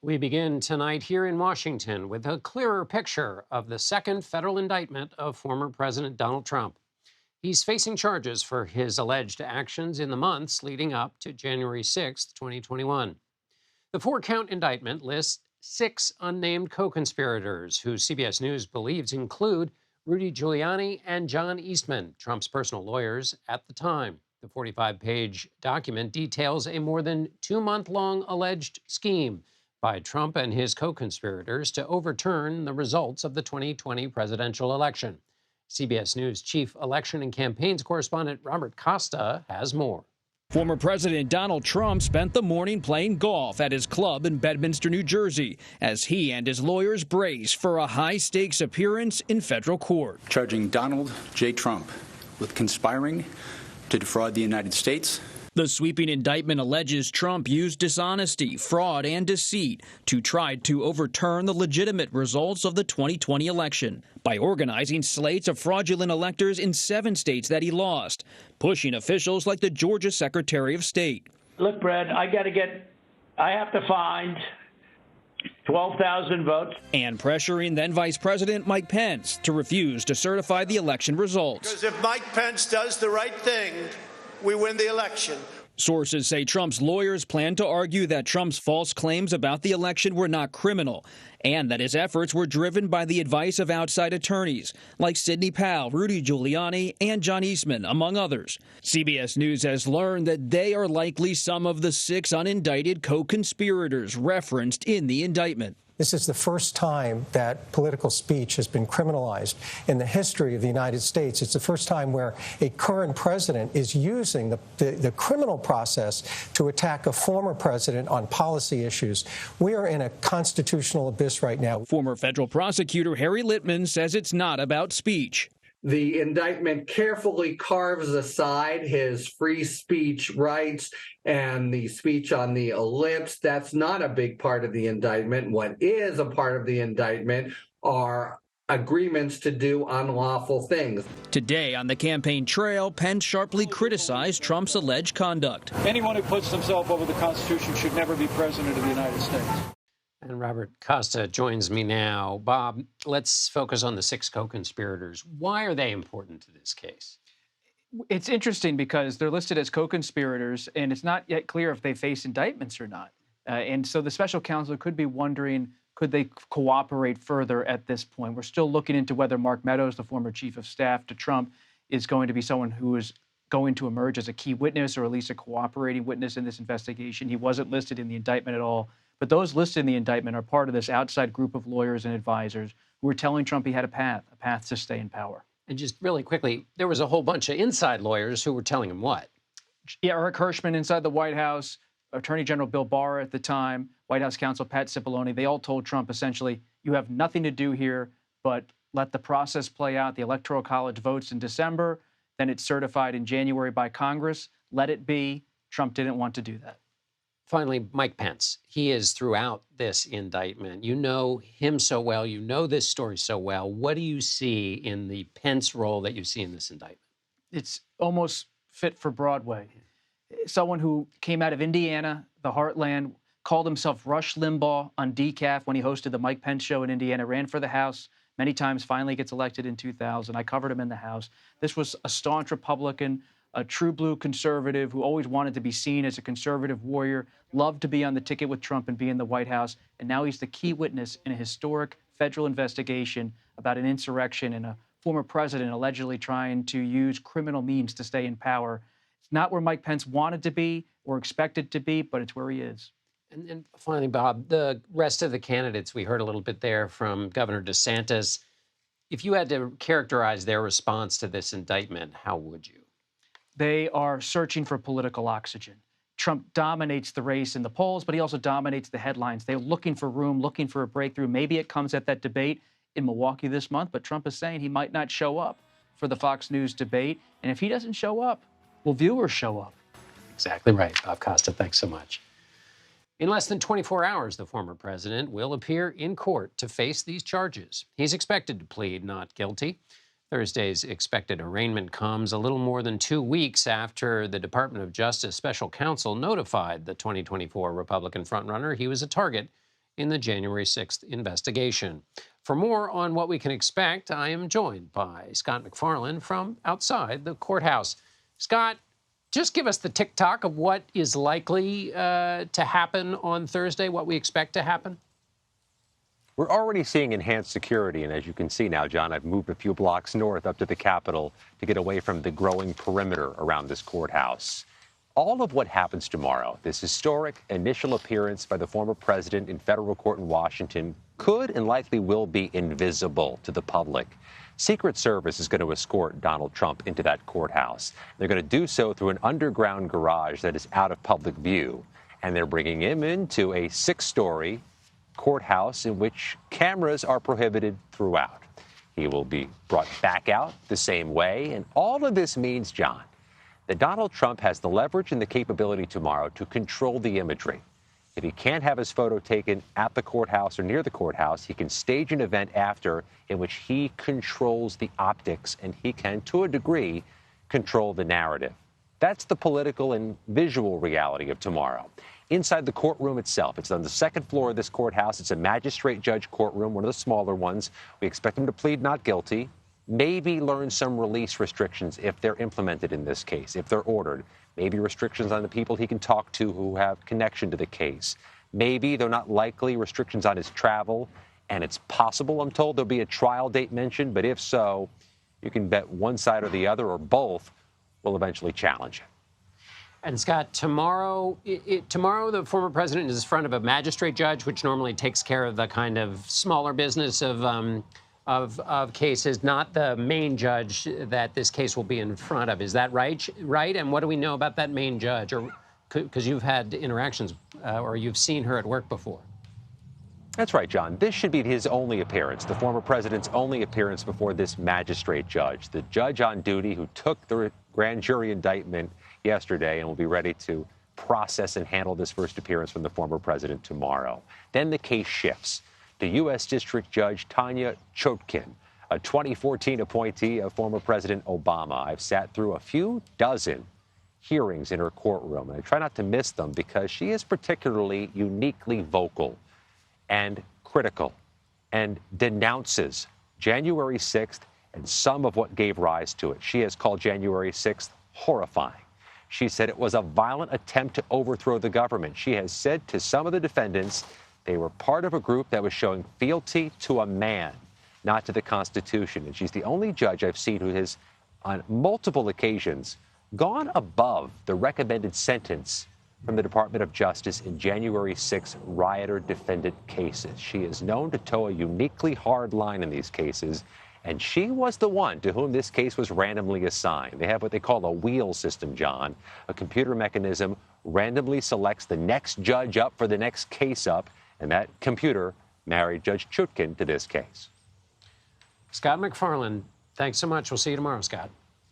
We begin tonight here in Washington with a clearer picture of the second federal indictment of former President Donald Trump. He's facing charges for his alleged actions in the months leading up to January 6, 2021. The four-count indictment lists 6 unnamed co-conspirators who CBS News believes include Rudy Giuliani and John Eastman, Trump's personal lawyers at the time. The 45-page document details a more than 2-month-long alleged scheme by Trump and his co-conspirators to overturn the results of the 2020 presidential election. CBS News chief election and campaigns correspondent Robert Costa has more. Former President Donald Trump spent the morning playing golf at his club in Bedminster, New Jersey, as he and his lawyers brace for a high-stakes appearance in federal court. Charging Donald J. Trump with conspiring to defraud the United States. The sweeping indictment alleges Trump used dishonesty, fraud, and deceit to try to overturn the legitimate results of the 2020 election by organizing slates of fraudulent electors in 7 states that he lost, pushing officials like the Georgia Secretary of State. Look, Brad, I have to find 12,000 votes. And pressuring then Vice President Mike Pence to refuse to certify the election results. Because if Mike Pence does the right thing, we win the election. Sources say Trump's lawyers plan to argue that Trump's false claims about the election were not criminal and that his efforts were driven by the advice of outside attorneys like Sidney Powell, Rudy Giuliani, and John Eastman, among others. CBS News has learned that they are likely some of the 6 unindicted co-conspirators referenced in the indictment. This is the first time that political speech has been criminalized in the history of the United States. It's the first time where a current president is using the criminal process to attack a former president on policy issues. We are in a constitutional abyss right now. Former federal prosecutor Harry Litman says it's not about speech. The indictment carefully carves aside his free speech rights and the speech on the ellipse. That's not a big part of the indictment. What is a part of the indictment are agreements to do unlawful things. Today on the campaign trail, Pence sharply criticized Trump's alleged conduct. Anyone who puts himself over the Constitution should never be president of the United States. And Robert Costa joins me now. Bob, let's focus on the 6 co-conspirators. Why are they important to this case? It's interesting because they're listed as co-conspirators, and it's not yet clear if they face indictments or not. And so the special counsel could be wondering, could they cooperate further at this point? We're still looking into whether Mark Meadows, the former chief of staff to Trump, is going to be someone who is going to emerge as a key witness or at least a cooperating witness in this investigation. He wasn't listed in the indictment at all. But those listed in the indictment are part of this outside group of lawyers and advisors who were telling Trump he had a path to stay in power. And just really quickly, there was a whole bunch of inside lawyers who were telling him what? Yeah, Eric Hirschman inside the White House, Attorney General Bill Barr at the time, White House counsel Pat Cipollone, they all told Trump essentially, you have nothing to do here, but let the process play out. The Electoral College votes in December, then it's certified in January by Congress. Let it be. Trump didn't want to do that. Finally, Mike Pence. He is throughout this indictment. You know him so well. You know this story so well. What do you see in the Pence role that you see in this indictment? It's almost fit for Broadway. Someone who came out of Indiana, the heartland, called himself Rush Limbaugh on decaf when he hosted the Mike Pence show in Indiana, ran for the House many times, finally gets elected in 2000. I covered him in the House. This was a staunch Republican, a true blue conservative who always wanted to be seen as a conservative warrior, loved to be on the ticket with Trump and be in the White House. And now he's the key witness in a historic federal investigation about an insurrection and a former president allegedly trying to use criminal means to stay in power. It's not where Mike Pence wanted to be or expected to be, but it's where he is. And finally, Bob, the rest of the candidates, we heard a little bit there from Governor DeSantis. If you had to characterize their response to this indictment, how would you? They are searching for political oxygen. Trump dominates the race in the polls, but he also dominates the headlines. They're looking for room, looking for a breakthrough. Maybe it comes at that debate in Milwaukee this month, but Trump is saying he might not show up for the Fox News debate. And if he doesn't show up, will viewers show up? Exactly right. Bob Costa, thanks so much. In less than 24 hours, the former president will appear in court to face these charges. He's expected to plead not guilty. Thursday's expected arraignment comes a little more than 2 weeks after the Department of Justice special counsel notified the 2024 Republican frontrunner he was a target in the January 6th investigation. For more on what we can expect, I am joined by Scott MacFarlane from outside the courthouse. Scott, just give us the tick-tock of what is likely to happen on Thursday, what we expect to happen. We're already seeing enhanced security, and as you can see now, John, I've moved a few blocks north up to the Capitol to get away from the growing perimeter around this courthouse. All of what happens tomorrow, this historic initial appearance by the former president in federal court in Washington, could and likely will be invisible to the public. Secret Service is going to escort Donald Trump into that courthouse. They're going to do so through an underground garage that is out of public view. And they're bringing him into a 6-story courthouse in which cameras are prohibited throughout. He will be brought back out the same way. And all of this means, John, that Donald Trump has the leverage and the capability tomorrow to control the imagery. If he can't have his photo taken at the courthouse or near the courthouse, he can stage an event after in which he controls the optics, and he can, to a degree, control the narrative. That's the political and visual reality of tomorrow. Inside the courtroom itself, it's on the 2nd floor of this courthouse. It's a magistrate judge courtroom, one of the smaller ones. We expect him to plead not guilty, maybe learn some release restrictions if they're implemented in this case, if they're ordered. Maybe restrictions on the people he can talk to who have connection to the case. Maybe, though not likely, restrictions on his travel. And it's possible, I'm told, there'll be a trial date mentioned. But if so, you can bet one side or the other or both will eventually challenge it. And Scott, tomorrow the former president is in front of a magistrate judge, which normally takes care of the kind of smaller business of cases, not the main judge that this case will be in front of. Is that right? And what do we know about that main judge? Or because you've had interactions or you've seen her at work before. That's right, John. This should be his only appearance, the former president's only appearance before this magistrate judge, the judge on duty who took the grand jury indictment yesterday and will be ready to process and handle this first appearance from the former president tomorrow. Then the case shifts to U.S. District Judge Tanya Chutkan, a 2014 appointee of former President Obama. I've sat through a few dozen hearings in her courtroom, and I try not to miss them because she is particularly uniquely vocal and critical and denounces January 6th and some of what gave rise to it. She has called January 6th horrifying. She said it was a violent attempt to overthrow the government. She has said to some of the defendants they were part of a group that was showing fealty to a man, not to the Constitution. And she's the only judge I've seen who has, on multiple occasions, gone above the recommended sentence from the Department of Justice in January 6 rioter defendant cases. She is known to toe a uniquely hard line in these cases, and she was the one to whom this case was randomly assigned. They have what they call a wheel system, John. A computer mechanism randomly selects the next judge up for the next case up, and that computer married Judge Chutkan to this case. Scott MacFarlane, thanks so much. We'll see you tomorrow, Scott.